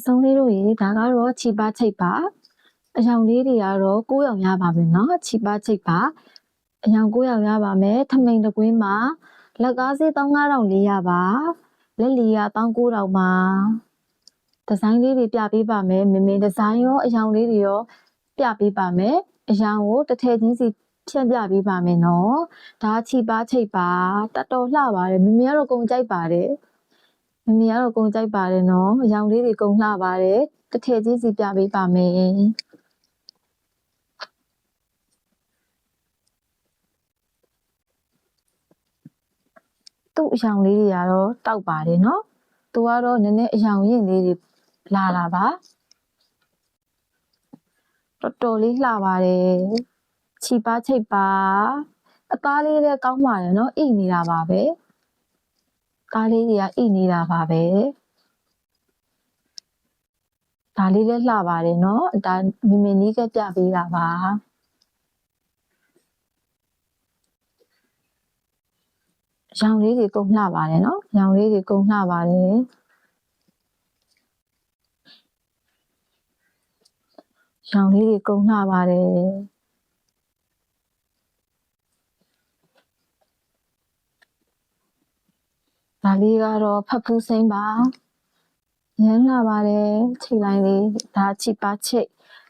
ဆုံးလေးတို့ရေဒါကတော့ချီပါချိတ်ပါအယောင်လေးတွေကတော့9ယောင်ရပါမယ်နော်ချီပါချိတ်ပါအယောင်9ယောင်ရပါမယ်ထမိန်တကွင်းမှာလက်ကားစေး15400ပါလက်လီက19000ပါဒီဇိုင်းလေးတွေပြပေးပါမယ်မင်းဒီဇိုင်းရောအယောင်လေးတွေရောပြပေးပါမယ်အယောင်ကိုတစ်ထည်ချင်းစီဖြန့်ပြပေးပါမယ်နော်ဒါချီပါချိတ်ပါတော်တော်လှပါတယ်မင်းကတော့ကုန်ကြိုက်ပါတယ်မမီကတော့ကုန်ကြိုက်ပါတယ်နော်အယောင်လေးတွေကုန်လှပါတယ်တစ်ထည့်ချင်းစီပြပေးပါမယ်သူ့အယောင်လေးတွေကတော့တောက်ပါတယ်နော်သူကတော့နည်းနည်းအယောင်ရင့်လေးတွေလာတာပါတော်တော်လေးလှပါတယ်ချီပါချိတ်ပါအသားလေးလည်းကောင်းပါတယ်နော်အိနေတာပါပဲကားလေးတွေကအိနေတာပါပဲဒါလေးလည်းလှပါတယ်เนาะဒါမင်းနီးကပြပေးတာပါရောင်လေးတွေကုန်လှပါတယ်เนาะရောင်လေးတွေကုန်လှပါတယ်ရောင်လေးတွေကုန်လှပါတယ်ဒါလေးကတော့ဖတ်ဖူးစိမ့်ပါရမ်းလာပါတယ်ချိတ်လိုက်လေးဒါချီပါချိတ်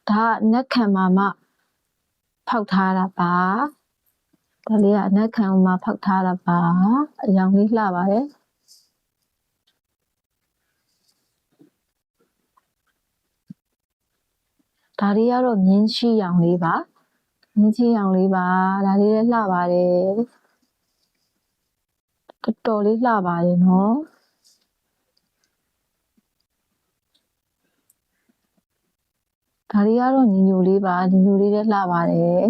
ဒါကနက်ခံမှာမှဖောက်ထားတာပါဒါလေးကနက်ခံမှာဖောက်ထားတာပါအယောင်လေးလှပါတယ်ဒါလေးကတော့မြင်းချီရောင်လေးပါမြင်းချီရောင်လေးပါဒါလေးလည်းလှပါတယ်တော်တော်လေးလှပါတယ်နော်ဒါလေးကတော့ညီညိုလေးပါညီညိုလေးလည်းလှပါတယ်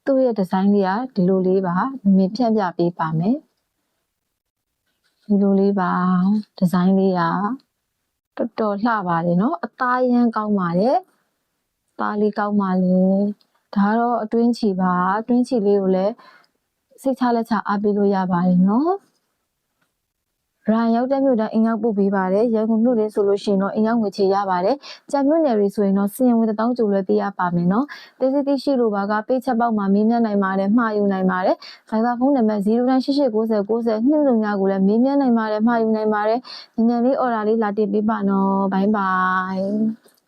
သူ့ရဲ့ဒီဇိုင်းလေးကဒီလိုလေးပါမြင်ဖြန့်ပြပေးပါမယ်ဒီလိုလေးပါဒီဇိုင်းလေးကတော်တော်လှပါတယ်နော်အသားရမ်းကောင်းပါတယ်သားလေးကောင်းပါလေဒါကတော့အတွင်းချီပါအတွင်းချီလေးကိုလည်းစိတ်ချလက်ချအားပေးလို့ရပါတယ်နော်ရန်ရောက်တဲ့မြို့တိုင်းအင်ရောက်ပို့ပေးပါတယ်ရန်ကုန်မြို့လေးဆိုလို့ရှိရင်တော့အင်ရောက်ငွေချေရပါတယ်ကြံမြို့နယ်တွေဆိုရင်တော့စီရင်ဝင်1000ကျိုးလွှဲပေးရပါမယ်နော်တေးစီတိရှိလိုပါကပေးချက်ပေါက်မှာမေးမြန်းနိုင်ပါတယ်မှာယူနိုင်ပါတယ်ဖိုင်ဘာဖုန်းနံပါတ်09889090နှင်းစုံများကိုလည်းမေးမြန်းနိုင်ပါတယ်မှာယူနိုင်ပါတယ်ညဉ့်ညံလေးအော်ဒါလေးလာတင်ပေးပါနော်ဘိုင်းဘိုင်